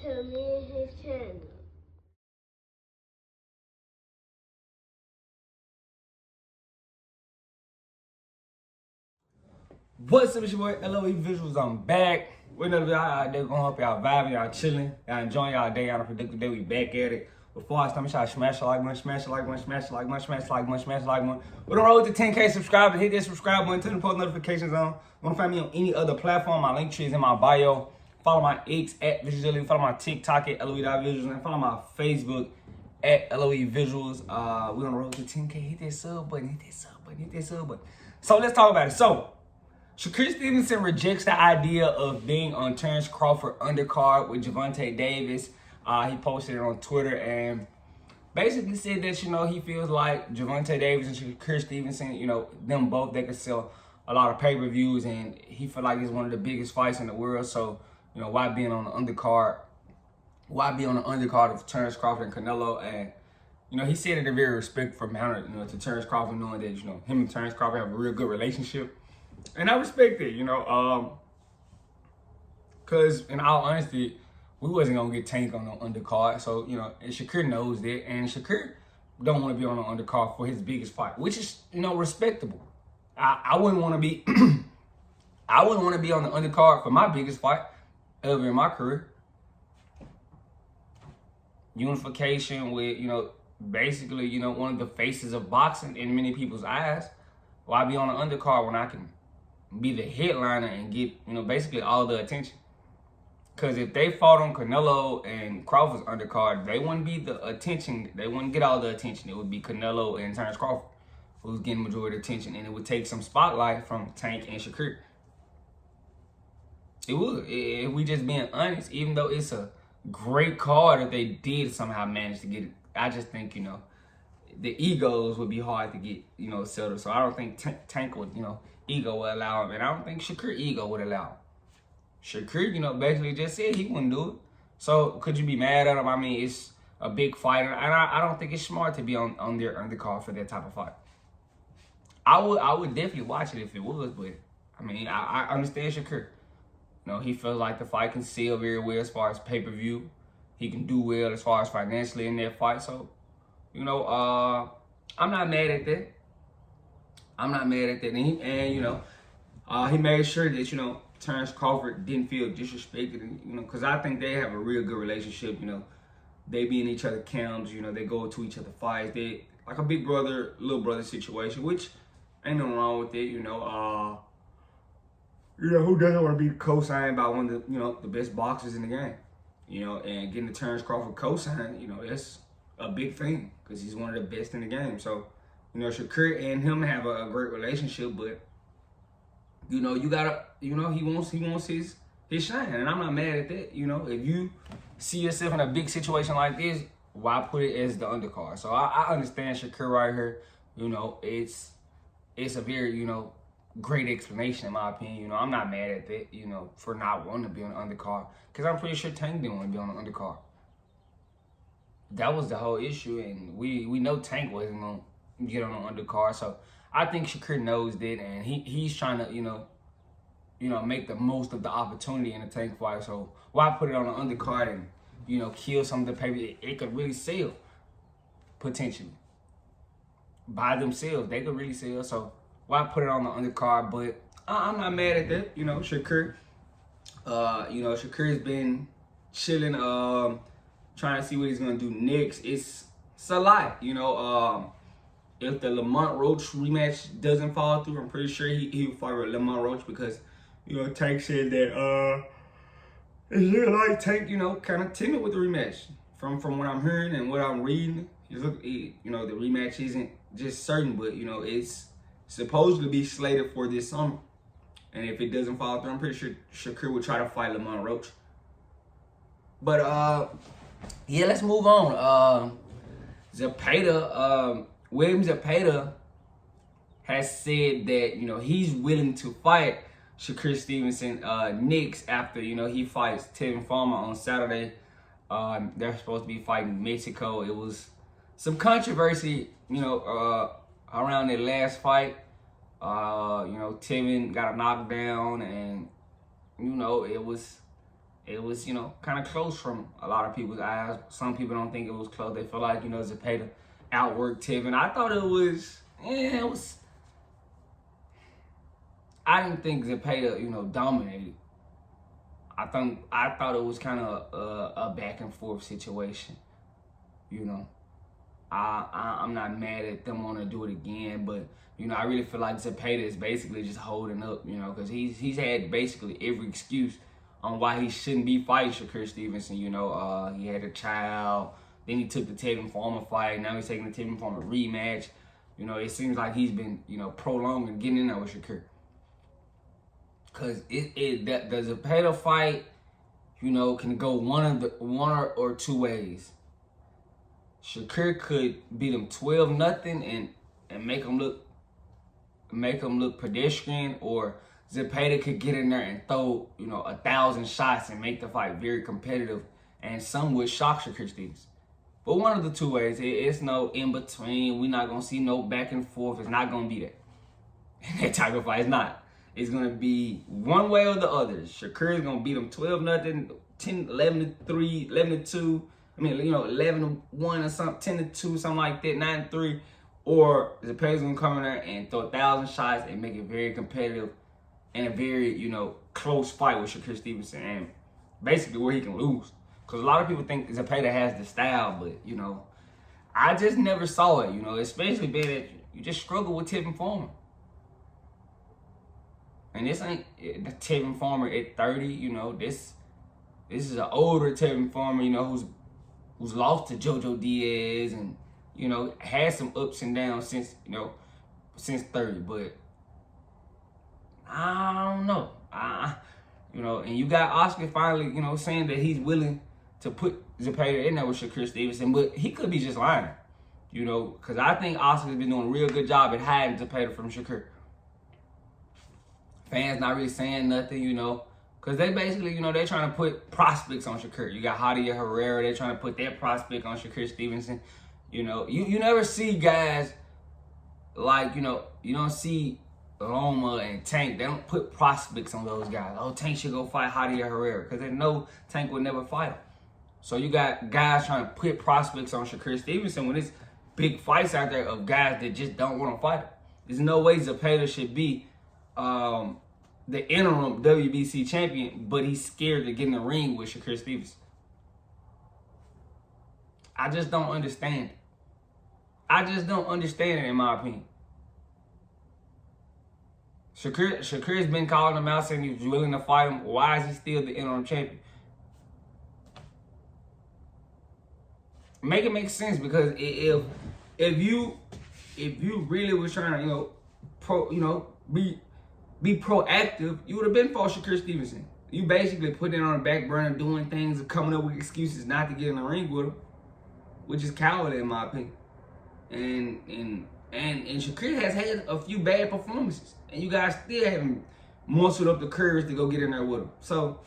to me and his channel. What's up, it's your boy LOE Visuals. I'm back. We're another video out there gonna help y'all vibing, y'all chilling, y'all enjoying y'all day, y'all predictive day. We back at it. Before I start, make sure I smash the like button, smash the like button, smash the like button, smash the like button, smash the like button. We're on the road to 10K subscribers. Hit that subscribe button, turn the post notifications on. Wanna find me on any other platform? My link tree is in my bio. Follow my X at Visually. Follow my TikTok at LOE.Visuals. And follow my Facebook at LOE Visuals. We're on the road to 10K. Hit that sub button, hit that sub button, hit that sub button. So let's talk about it. So Shakur Stevenson rejects the idea of being on Terrence Crawford undercard with Gervonta Davis. He posted it on Twitter and basically said that, he feels like Gervonta Davis and Shakur Stevenson, them both, they could sell a lot of pay-per-views, and he feel like it's one of the biggest fights in the world. So, why being on the undercard? Why be on the undercard of Terrence Crawford and Canelo? And, he said it in a very respectful manner, to Terrence Crawford, knowing that, him and Terrence Crawford have a real good relationship. And I respect it, because in all honesty, we wasn't going to get Tank on the undercard. So, and Shakur knows that. And Shakur don't want to be on the undercard for his biggest fight, which is, respectable. I wouldn't want to be, I wouldn't want to be on the undercard for my biggest fight ever in my career. Unification with, basically, one of the faces of boxing in many people's eyes. Why be on the undercard when I can be the headliner and get, basically all the attention? Because if they fought on Canelo and Crawford's undercard, they wouldn't be the attention. They wouldn't get all the attention. It would be Canelo and Terrence Crawford who's getting majority of attention, and it would take some spotlight from Tank and Shakur. It would. If we just being honest, even though it's a great card that they did somehow manage to get it, I just think, the egos would be hard to get, settled. So I don't think Tank would, ego would allow him. And I don't think Shakur ego would allow him. Shakur, basically just said he wouldn't do it. So could you be mad at him? I mean, it's a big fight. And I don't think it's smart to be on their undercard for that type of fight. I would definitely watch it if it was. But, I mean, I understand Shakur. He feels like the fight can sell very well as far as pay-per-view. He can do well as far as financially in that fight. So, I'm not mad at that. I'm not mad at that. And he made sure that, Terrence Crawford didn't feel disrespected, because I think they have a real good relationship. They be in each other's camps, they go to each other's fights. They like a big brother, little brother situation, which ain't nothing wrong with it, who doesn't want to be co-signed by one of the, the best boxers in the game, and getting the Terrence Crawford co-signed, that's a big thing because he's one of the best in the game. So, Shakur and him have a great relationship, but, you gotta, he wants his shine, and I'm not mad at that. If you see yourself in a big situation like this, why put it as the undercard? So I understand Shakur right here. It's a very, great explanation in my opinion. I'm not mad at that, for not wanting to be on the undercard, because I'm pretty sure Tank didn't want to be on the undercard. That was the whole issue, and we know Tank wasn't going to get on the undercard. So I think Shakur knows that, and he's trying to, make the most of the opportunity in the Tank fight. So why put it on the undercard and, kill some of the paper? It could really sell, potentially. By themselves, they could really sell. So why put it on the undercard? But I'm not mad at that. Shakur, Shakur's been chilling, trying to see what he's going to do next. It's a lot, if the Lamont Roach rematch doesn't fall through, I'm pretty sure he'll fight with Lamont Roach, because, Tank said that it's like Tank, kind of timid with the rematch. From what I'm hearing and what I'm reading, the rematch isn't just certain, but, it's supposed to be slated for this summer. And if it doesn't fall through, I'm pretty sure Shakur would try to fight Lamont Roach. But, yeah, let's move on. William Zepeda has said that, he's willing to fight Shakur Stevenson next after, he fights Tevin Farmer on Saturday. They're supposed to be fighting in Mexico. It was some controversy, around their last fight. Tevin got a knockdown, and, it was it was, kind of close from a lot of people's eyes. Some people don't think it was close. They feel like, Zepeda outworked Tevin. I thought it was, I didn't think Zepeda, dominated. I thought it was kind of a back and forth situation. I'm not mad at them wanting to do it again, but I really feel like Zepeda is basically just holding up, because he's had basically every excuse on why he shouldn't be fighting Shakur Stevenson. He had a child, then he took the Tevin Farmer fight, now he's taking the Tevin Farmer rematch. It seems like he's been, prolonging getting in there with Shakur. Cause the Zepeda fight, can go one or two ways. Shakur could beat him 12-0 and make him look pedestrian, or Zepeda could get in there and throw 1,000 shots and make the fight very competitive, and some would shock Shakur Stevenson. But one of the two ways, it's no in between. We're not gonna see no back and forth. It's not gonna be that. That type of fight, it's not. It's gonna be one way or the other. Shakur is gonna beat him 12-0, 10, 11-3, 11-2. 11-1 or something, 10-2, something like that, 9-3. Or Zepeda's gonna come in there and throw 1,000 shots and make it very competitive and a very, close fight with Shakur Stevenson, and basically where he can lose. Because a lot of people think Zepeda has the style, but, I just never saw it, especially being that you just struggle with Tevin Farmer. And this ain't the Tevin Farmer at 30, this is an older Tevin Farmer, who's lost to JoJo Diaz and, had some ups and downs since 30. But I don't know. And you got Oscar finally, saying that he's willing to put Zepeda in there with Shakur Stevenson, but he could be just lying, because I think Oscar's been doing a real good job at hiding Zepeda from Shakur. Fans not really saying nothing, because they basically, they're trying to put prospects on Shakur. You got Javier Herrera, they're trying to put that prospect on Shakur Stevenson. You never see guys like, you don't see Loma and Tank. They don't put prospects on those guys. Oh, Tank should go fight Javier Herrera, because they know Tank would never fight him. So you got guys trying to put prospects on Shakur Stevenson when it's big fights out there of guys that just don't want to fight him. There's no way Zepeda should be the interim WBC champion, but he's scared to get in the ring with Shakur Stevenson. I just don't understand it. I just don't understand it, in my opinion. Shakur's been calling him out, saying he's willing to fight him. Why is he still the interim champion? Make it make sense, because if you really was trying to be proactive, you would have been for Shakur Stevenson. You basically put it on the back burner, doing things, coming up with excuses not to get in the ring with him, which is cowardly in my opinion. And Shakur has had a few bad performances, and you guys still haven't mustered up the courage to go get in there with him. So,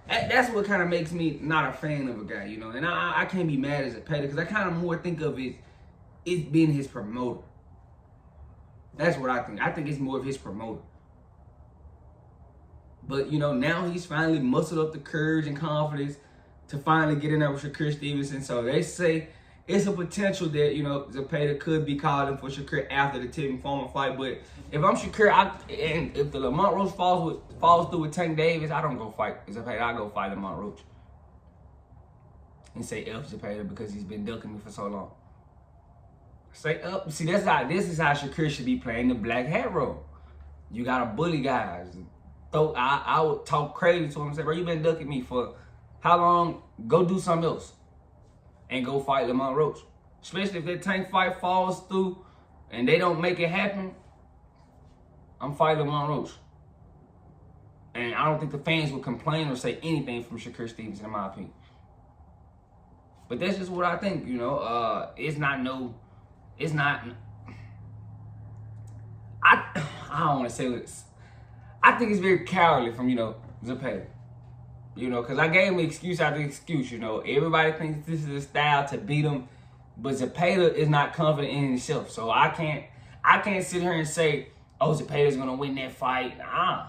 that's what kind of makes me not a fan of a guy, And I can't be mad as a Zepeda, because I kind of more think of it's being his promoter. That's what I think. I think it's more of his promoter. But, now he's finally muscled up the courage and confidence to finally get in there with Shakur Stevenson. So they say it's a potential that, Zepeda could be called in for Shakur after the Tevin Farmer fight. But if I'm Shakur, and if the Lamont Roach falls through with Tank Davis, I don't go fight Zepeda. I go fight Lamont Roach. And say F Zepeda, because he's been ducking me for so long. Say up. See, this is how Shakur should be playing the black hat role. You gotta bully guys. I would talk crazy to him and say, bro, you been ducking me for how long? Go do something else. And go fight Lamont Roach. Especially if that Tank fight falls through and they don't make it happen, I'm fighting Lamont Roach. And I don't think the fans will complain or say anything from Shakur Stevenson, in my opinion. But that's just what I think, I don't want to say this. I think it's very cowardly from, Zepeda. Because I gave him excuse after excuse, Everybody thinks this is a style to beat him, but Zepeda is not confident in himself. So I can't sit here and say, oh, Zepeda's going to win that fight. Nah.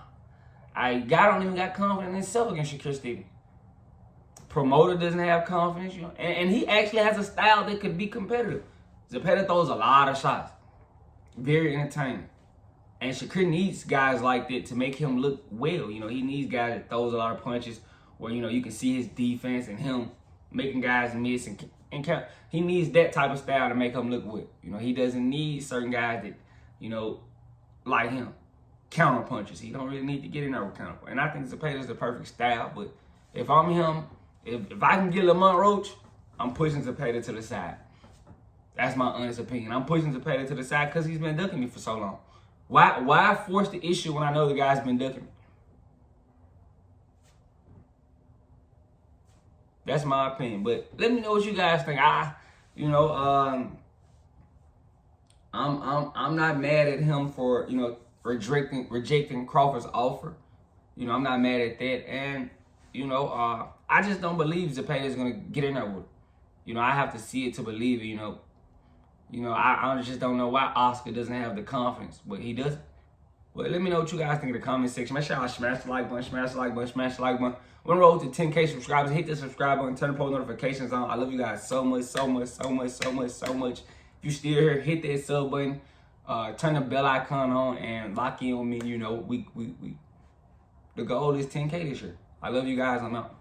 Guy don't even got confidence in himself against Shakur Stevenson. Promoter doesn't have confidence, you know, and he actually has a style that could be competitive. Zepeda throws a lot of shots, very entertaining, and Shakur needs guys like that to make him look well. You know, he needs guys that throws a lot of punches, where you know you can see his defense and him making guys miss and count. He needs that type of style to make him look well. You know, he doesn't need certain guys that, you know, like him, counter punches. He don't really need to get in there with counter. And I think Zepeda's the perfect style. But if I'm him, if I can get Lamont Roach, I'm pushing Zepeda to the side. That's my honest opinion. I'm pushing Zepeda to the side because he's been ducking me for so long. Why force the issue when I know the guy's been ducking me? That's my opinion. But let me know what you guys think. I'm not mad at him for, you know, rejecting Crawford's offer. You know, I'm not mad at that. And, you know, I just don't believe Zepeda is going to get in there with him. You know, I have to see it to believe it, you know. I just don't know why Oscar doesn't have the confidence, but he doesn't. Well, let me know what you guys think in the comment section. Make sure y'all smash the like button, smash the like button, smash the like button. We're on the road to 10K subscribers. Hit the subscribe button, turn the post notifications on. I love you guys so much, so much, so much, so much, so much. If you still here, hit that sub button, turn the bell icon on, and lock in with me. You know, the goal is 10K this year. I love you guys. I'm out.